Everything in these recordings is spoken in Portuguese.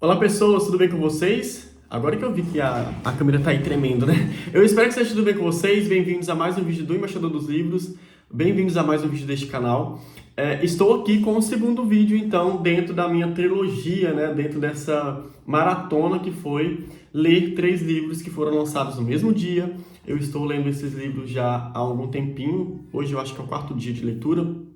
Olá pessoas, tudo bem com vocês? Agora que eu vi que a câmera tá aí tremendo, né? Eu espero que esteja tudo bem com vocês. Bem-vindos a mais um vídeo do Embaixador dos Livros. Bem-vindos a mais um vídeo deste canal. Estou aqui com o segundo vídeo, então, dentro da minha trilogia, né? Dentro dessa maratona que foi ler 3 livros que foram lançados no mesmo dia. Eu estou lendo esses livros já há algum tempinho. Hoje eu acho que é o 4º dia de leitura.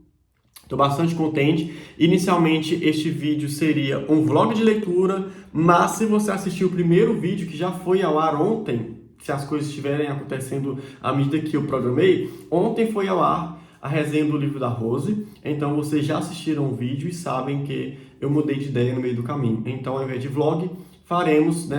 Estou bastante contente. Inicialmente, este vídeo seria um vlog de leitura, mas se você assistiu o primeiro vídeo, que já foi ao ar ontem, se as coisas estiverem acontecendo à medida que eu programei, ontem foi ao ar a resenha do livro da Rose, então vocês já assistiram o vídeo e sabem que eu mudei de ideia no meio do caminho. Então, ao invés de vlog,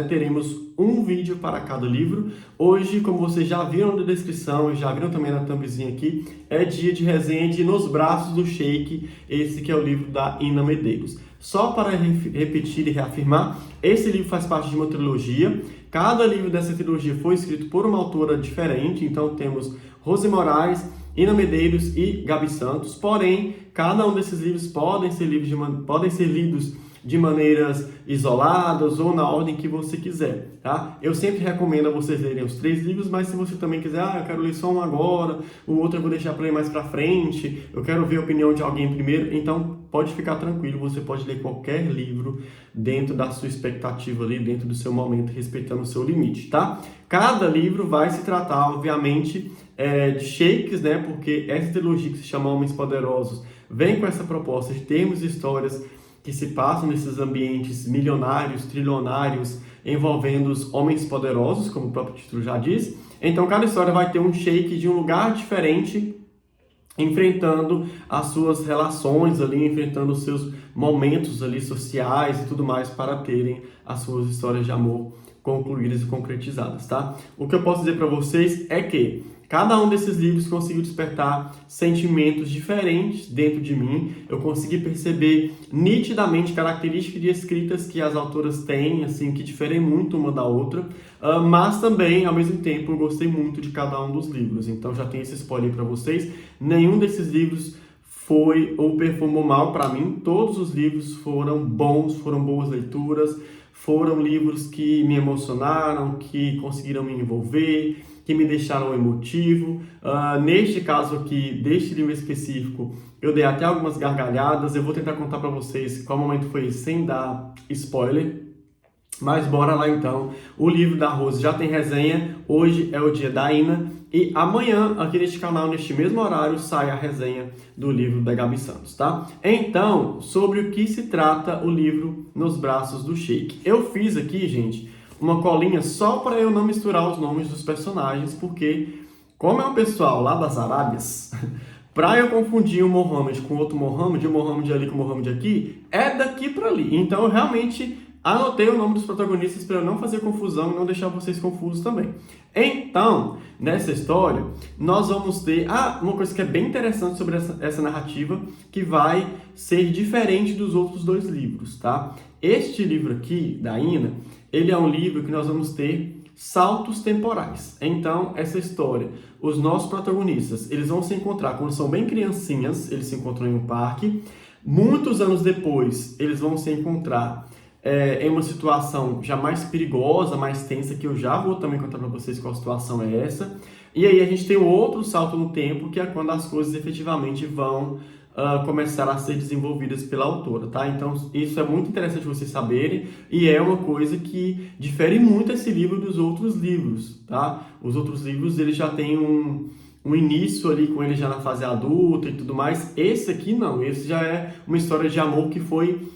teremos um vídeo para cada livro. Hoje, como vocês já viram na descrição e já viram também na thumbzinha aqui, é dia de resenha de Nos Braços do Sheik, esse que é o livro da Ina Medeiros. Só para repetir e reafirmar, esse livro faz parte de uma trilogia. Cada livro dessa trilogia foi escrito por uma autora diferente, então temos Rose Moraes, Ina Medeiros e Gabi Santos. Porém, cada um desses livros podem ser lidos de maneiras isoladas ou na ordem que você quiser, tá? Eu sempre recomendo a vocês lerem os 3 livros, mas se você também quiser, eu quero ler só um agora, o outro eu vou deixar para ler mais para frente, eu quero ver a opinião de alguém primeiro, então pode ficar tranquilo, você pode ler qualquer livro dentro da sua expectativa ali, dentro do seu momento, respeitando o seu limite, tá? Cada livro vai se tratar, obviamente, de sheiks, né? Porque essa trilogia que se chama Homens Poderosos vem com essa proposta de termos histórias que se passam nesses ambientes milionários, trilionários, envolvendo os homens poderosos, como o próprio título já diz. Então, cada história vai ter um sheik de um lugar diferente, enfrentando as suas relações ali, enfrentando os seus momentos ali sociais e tudo mais, para terem as suas histórias de amor concluídas e concretizadas, tá? O que eu posso dizer para vocês é que cada um desses livros conseguiu despertar sentimentos diferentes dentro de mim. Eu consegui perceber nitidamente características de escritas que as autoras têm, assim, que diferem muito uma da outra, mas também, ao mesmo tempo, eu gostei muito de cada um dos livros. Então, já tenho esse spoiler para vocês. Nenhum desses livros foi ou performou mal para mim. Todos os livros foram bons, foram boas leituras, foram livros que me emocionaram, que conseguiram me envolver, que me deixaram emotivo. Neste caso aqui, deste livro específico, eu dei até algumas gargalhadas. Eu vou tentar contar para vocês qual momento foi sem dar spoiler. Mas bora lá então. O livro da Rose já tem resenha. Hoje é o dia da Ina. E amanhã, aqui neste canal, neste mesmo horário, sai a resenha do livro da Gabi Santos, tá? Então, sobre o que se trata o livro Nos Braços do Sheik. Eu fiz aqui, gente, uma colinha só para eu não misturar os nomes dos personagens, porque, como é um pessoal lá das Arábias, para eu confundir o Mohammed com outro Mohammed, o Mohammed ali com o Mohammed aqui, é daqui para ali. Então, eu realmente anotei o nome dos protagonistas para eu não fazer confusão e não deixar vocês confusos também. Então, nessa história, nós vamos ter uma coisa que é bem interessante sobre essa narrativa, que vai ser diferente dos outros 2 livros, tá? Este livro aqui, da Ina, ele é um livro que nós vamos ter saltos temporais. Então, essa história, os nossos protagonistas, eles vão se encontrar quando são bem criancinhas, eles se encontram em um parque. Muitos anos depois, eles vão se encontrar em uma situação já mais perigosa, mais tensa, que eu já vou também contar para vocês qual situação é essa. E aí a gente tem um outro salto no tempo, que é quando as coisas efetivamente vão começar a ser desenvolvidas pela autora, tá? Então, isso é muito interessante vocês saberem, e é uma coisa que difere muito esse livro dos outros livros, tá? Os outros livros, eles já têm um início ali com ele já na fase adulta e tudo mais. Esse aqui não, esse já é uma história de amor que foi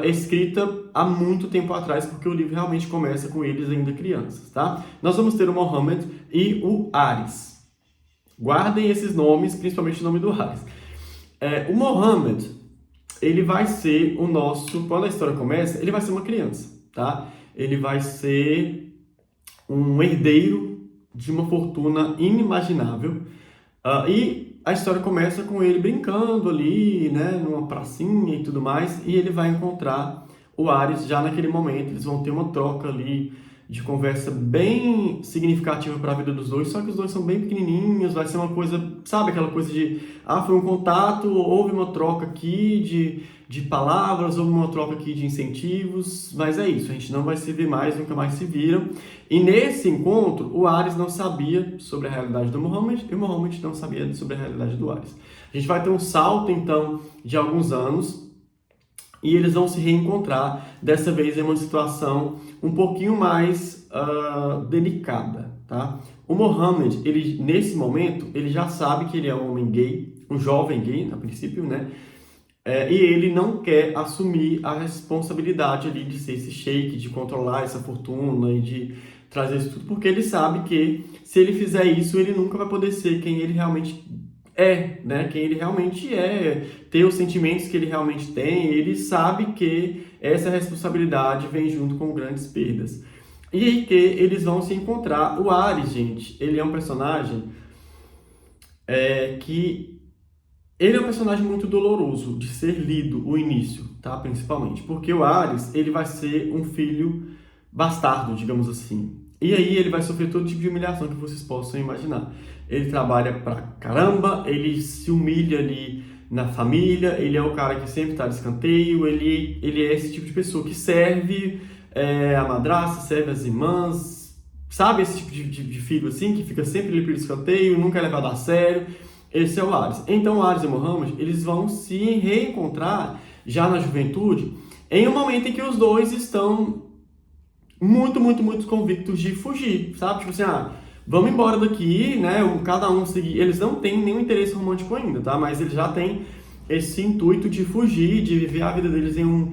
escrita há muito tempo atrás, porque o livro realmente começa com eles ainda crianças, tá? Nós vamos ter o Mohammed e o Aris. Guardem esses nomes, principalmente o nome do Aris. O Mohammed, ele vai ser o nosso... Quando a história começa, ele vai ser uma criança, tá? Ele vai ser um herdeiro de uma fortuna inimaginável. E a história começa com ele brincando ali, né, numa pracinha e tudo mais, e ele vai encontrar o Aris já naquele momento. Eles vão ter uma troca ali de conversa bem significativa para a vida dos dois, só que os dois são bem pequenininhos, vai ser uma coisa, sabe, aquela coisa de, foi um contato, houve uma troca aqui de palavras, houve uma troca aqui de incentivos, mas é isso, a gente não vai se ver mais, nunca mais se viram. E nesse encontro, o Ares não sabia sobre a realidade do Mohammed e o Mohammed não sabia sobre a realidade do Ares. A gente vai ter um salto, então, de alguns anos, e eles vão se reencontrar, dessa vez em uma situação um pouquinho mais delicada, tá? O Mohammed, ele, nesse momento, ele já sabe que ele é um homem gay, um jovem gay, a princípio, né? E ele não quer assumir a responsabilidade ali de ser esse sheik, de controlar essa fortuna e de trazer isso tudo, porque ele sabe que se ele fizer isso, ele nunca vai poder ser quem ele realmente né? Quem ele realmente ter os sentimentos que ele realmente tem. Ele sabe que essa responsabilidade vem junto com grandes perdas. E aí que eles vão se encontrar. O Ares, gente, ele é um personagem que... Ele é um personagem muito doloroso de ser lido, o início, tá? Principalmente. Porque o Ares, ele vai ser um filho bastardo, digamos assim. E aí ele vai sofrer todo tipo de humilhação que vocês possam imaginar. Ele trabalha pra caramba, ele se humilha ali na família, ele é o cara que sempre tá de escanteio, ele é esse tipo de pessoa que serve a madrasta, serve as irmãs, sabe esse tipo de filho assim, que fica sempre ali pelo escanteio, nunca é levado a sério. Esse é o Ares. Então o Ares e o Mohammed, eles vão se reencontrar já na juventude, em um momento em que os dois estão muito convictos de fugir, sabe? Tipo assim, vamos embora daqui, né? Cada um seguir. Eles não têm nenhum interesse romântico ainda, tá? Mas eles já têm esse intuito de fugir, de viver a vida deles em um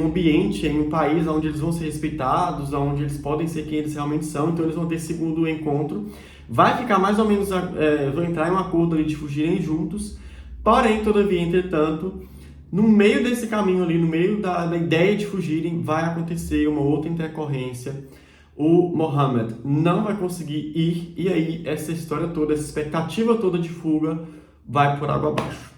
ambiente, em um país onde eles vão ser respeitados, onde eles podem ser quem eles realmente são. Então eles vão ter esse segundo encontro. Vai ficar mais ou menos, vão entrar em um acordo ali de fugirem juntos. Porém, todavia, entretanto, no meio desse caminho ali, no meio da ideia de fugirem, vai acontecer uma outra intercorrência. O Mohammed não vai conseguir ir, e aí essa história toda, essa expectativa toda de fuga vai por água abaixo.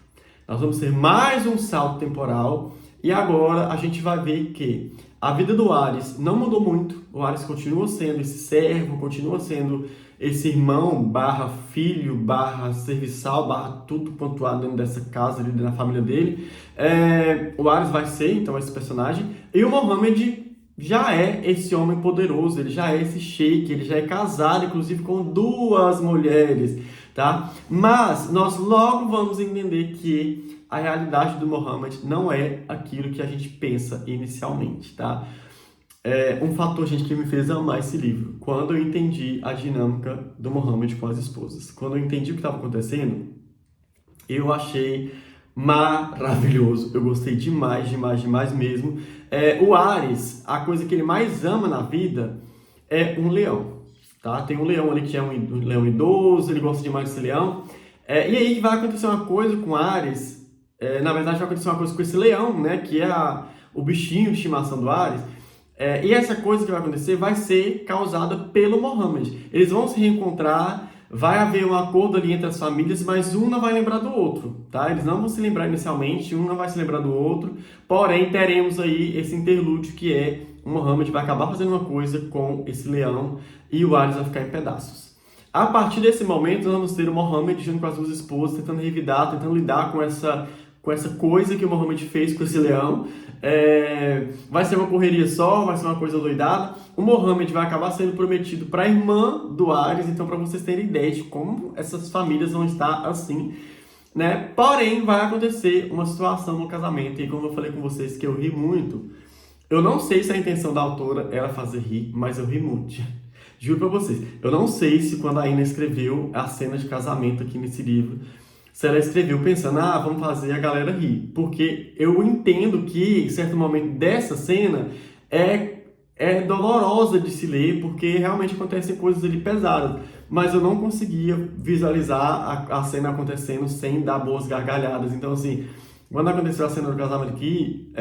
Nós vamos ter mais um salto temporal, e agora a gente vai ver que a vida do Ares não mudou muito. O Ares continua sendo esse servo, continua sendo esse irmão, barra filho, barra serviçal, barra tudo pontuado dentro dessa casa, ali na família dele. O Ares vai ser, então, esse personagem. E o Mohammed já é esse homem poderoso, ele já é esse sheik, ele já é casado, inclusive, com 2 mulheres, tá? Mas nós logo vamos entender que a realidade do Mohammed não é aquilo que a gente pensa inicialmente, tá? Um fator, gente, que me fez amar esse livro, quando eu entendi a dinâmica do Mohammed com as esposas. Quando eu entendi o que estava acontecendo, eu achei maravilhoso. Eu gostei demais mesmo. O Ares, a coisa que ele mais ama na vida é um leão, tá? Tem um leão ali que é um leão idoso, ele gosta demais desse leão. E aí vai acontecer uma coisa com o Ares, na verdade vai acontecer uma coisa com esse leão, né? Que é o bichinho de estimação do Ares. E essa coisa que vai acontecer vai ser causada pelo Mohammed. Eles vão se reencontrar, vai haver um acordo ali entre as famílias, mas um não vai lembrar do outro, tá? Eles não vão se lembrar inicialmente, um não vai se lembrar do outro, porém teremos aí esse interlúdio que o Mohammed vai acabar fazendo uma coisa com esse leão e o Ares vai ficar em pedaços. A partir desse momento, nós vamos ter o Mohammed junto com as 2 esposas, tentando revidar, tentando lidar com essa coisa que o Mohammed fez com esse leão. Vai ser uma correria só, vai ser uma coisa doidada. O Mohammed vai acabar sendo prometido para a irmã do Ares, então para vocês terem ideia de como essas famílias vão estar assim, né? Porém, vai acontecer uma situação no casamento, e como eu falei com vocês que eu ri muito, eu não sei se a intenção da autora era fazer rir, mas eu ri muito. Juro para vocês, eu não sei se quando a Ina escreveu a cena de casamento aqui nesse livro, se ela escreveu pensando, vamos fazer a galera rir. Porque eu entendo que, em certo momento dessa cena, é dolorosa de se ler, porque realmente acontecem coisas ali pesadas. Mas eu não conseguia visualizar a cena acontecendo sem dar boas gargalhadas. Então, assim, quando aconteceu a cena do casamento aqui,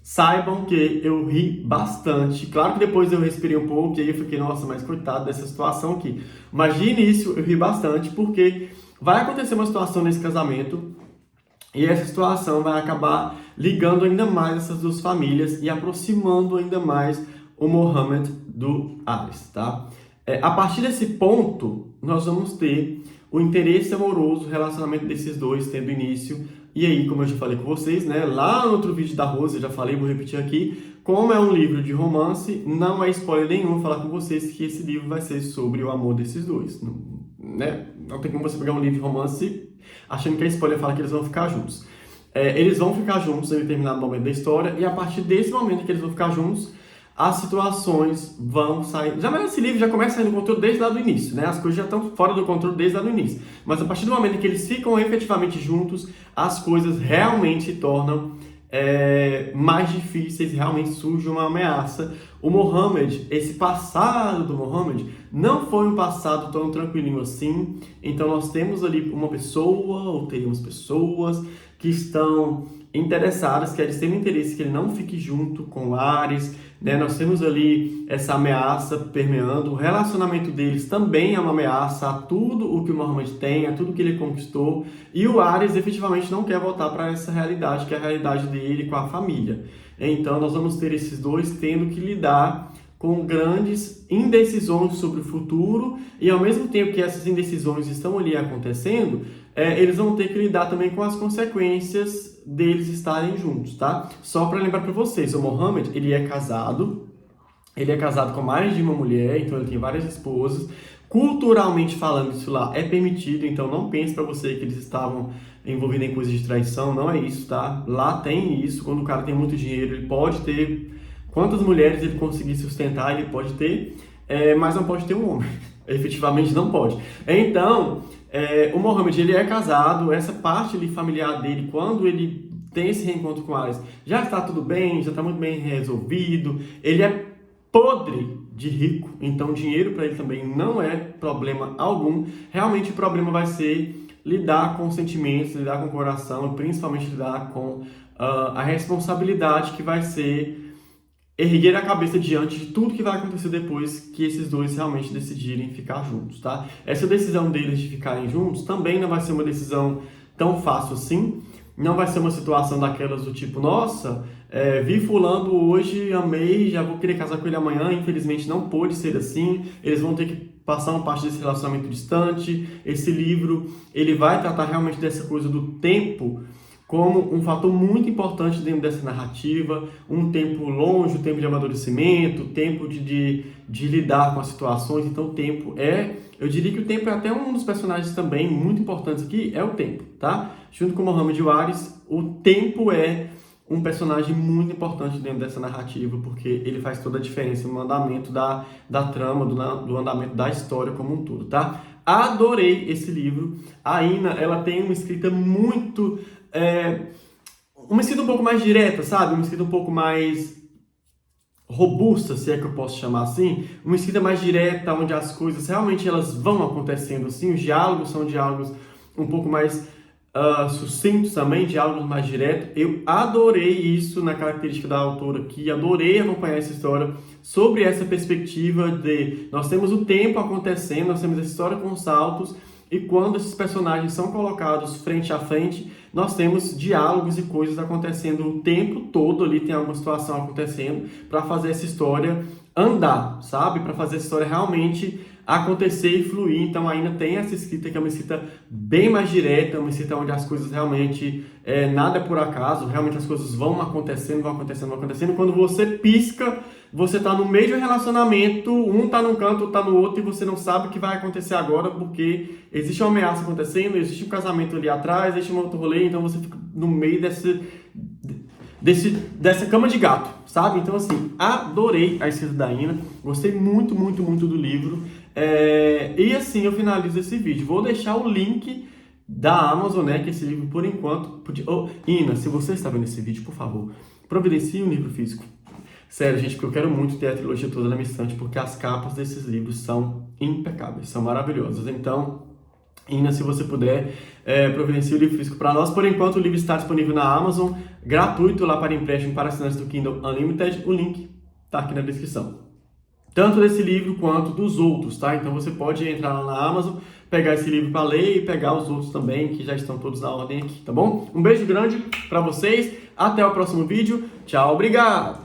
saibam que eu ri bastante. Claro que depois eu respirei um pouco, e aí eu fiquei, nossa, mas coitado dessa situação aqui. Mas de início eu ri bastante, porque vai acontecer uma situação nesse casamento e essa situação vai acabar ligando ainda mais essas 2 famílias e aproximando ainda mais o Mohammed do Ares, tá? A partir desse ponto, nós vamos ter o interesse amoroso, o relacionamento desses dois tendo início. E aí, como eu já falei com vocês, né, lá no outro vídeo da Rose, eu já falei, vou repetir aqui, como é um livro de romance, não é spoiler nenhum falar com vocês que esse livro vai ser sobre o amor desses dois, né? Não tem como você pegar um livro de romance achando que é spoiler falar que eles vão ficar juntos. Eles vão ficar juntos em determinado momento da história, e a partir desse momento que eles vão ficar juntos, as situações vão sair. Já esse livro já começa a sair do controle desde lá do início, né? As coisas já estão fora do controle desde lá do início. Mas a partir do momento em que eles ficam efetivamente juntos, as coisas realmente se tornam mais difíceis, realmente surge uma ameaça. O Mohammed, esse passado do Mohammed, não foi um passado tão tranquilinho assim. Então nós temos ali uma pessoa, ou teríamos pessoas, que estão interessadas, que eles têm um interesse que ele não fique junto com Ares, né? Nós temos ali essa ameaça permeando, o relacionamento deles também é uma ameaça a tudo o que o Mohammed tem, a tudo que ele conquistou, e o Ares efetivamente não quer voltar para essa realidade, que é a realidade dele com a família. Então nós vamos ter esses dois tendo que lidar com grandes indecisões sobre o futuro, e ao mesmo tempo que essas indecisões estão ali acontecendo, eles vão ter que lidar também com as consequências deles estarem juntos, tá? Só para lembrar para vocês, o Mohammed, ele é casado com mais de uma mulher, então ele tem várias esposas. Culturalmente falando, isso lá é permitido, então não pense para você que eles estavam envolvidos em coisas de traição, não é isso, tá? Lá tem isso, quando o cara tem muito dinheiro, ele pode ter quantas mulheres ele conseguir sustentar, ele pode ter, mas não pode ter um homem. Efetivamente não pode. Então, o Mohammed, ele é casado, essa parte ali familiar dele, quando ele tem esse reencontro com Ares, já está tudo bem, já está muito bem resolvido, ele é podre de rico, então dinheiro para ele também não é problema algum. Realmente o problema vai ser lidar com sentimentos, lidar com o coração e principalmente lidar com a responsabilidade que vai ser erguer a cabeça diante de tudo que vai acontecer depois que esses dois realmente decidirem ficar juntos, tá? Essa decisão deles de ficarem juntos também não vai ser uma decisão tão fácil assim, não vai ser uma situação daquelas do tipo, nossa, vi fulano hoje, amei, já vou querer casar com ele amanhã, infelizmente não pôde ser assim, eles vão ter que passar uma parte desse relacionamento distante. Esse livro, ele vai tratar realmente dessa coisa do tempo como um fator muito importante dentro dessa narrativa, um tempo longe, o tempo de amadurecimento, o tempo de lidar com as situações. Então o tempo eu diria que o tempo é até um dos personagens também muito importantes aqui, é o tempo, tá? Junto com o Mohammed e o Ares, o tempo é um personagem muito importante dentro dessa narrativa, porque ele faz toda a diferença no andamento da trama, do andamento da história como um todo, tá? Adorei esse livro. A Ina, ela tem uma escrita muito... uma escrita um pouco mais direta, sabe? Uma escrita um pouco mais robusta, se é que eu posso chamar assim. Uma escrita mais direta, onde as coisas realmente elas vão acontecendo assim. Os diálogos são diálogos um pouco mais sucintos também, diálogos mais diretos. Eu adorei isso na característica da autora aqui, adorei acompanhar essa história sobre essa perspectiva de nós temos o tempo acontecendo, nós temos essa história com saltos, e quando esses personagens são colocados frente a frente, nós temos diálogos e coisas acontecendo o tempo todo ali, tem alguma situação acontecendo para fazer essa história andar, sabe? Para fazer essa história realmente acontecer e fluir. Então ainda tem essa escrita que é uma escrita bem mais direta, uma escrita onde as coisas realmente, nada é por acaso, realmente as coisas vão acontecendo. Quando você pisca, você tá no meio de um relacionamento, um tá num canto, outro tá no outro, e você não sabe o que vai acontecer agora, porque existe uma ameaça acontecendo, existe um casamento ali atrás, existe um outro rolê, então você fica no meio dessa cama de gato, sabe? Então, assim, adorei a escrita da Ina, gostei muito, muito, muito do livro. E assim eu finalizo esse vídeo. Vou deixar o link da Amazon, né? Que esse livro, por enquanto... Ina, se você está vendo esse vídeo, por favor, providencie um livro físico. Sério, gente, porque eu quero muito ter a trilogia toda na minha estante, porque as capas desses livros são impecáveis, são maravilhosas. Então, Ina, se você puder, providencie o livro físico para nós. Por enquanto, o livro está disponível na Amazon, gratuito lá para empréstimo para assinantes do Kindle Unlimited. O link está aqui na descrição. Tanto desse livro quanto dos outros, tá? Então você pode entrar lá na Amazon, pegar esse livro para ler e pegar os outros também, que já estão todos na ordem aqui, tá bom? Um beijo grande para vocês, até o próximo vídeo. Tchau, obrigado!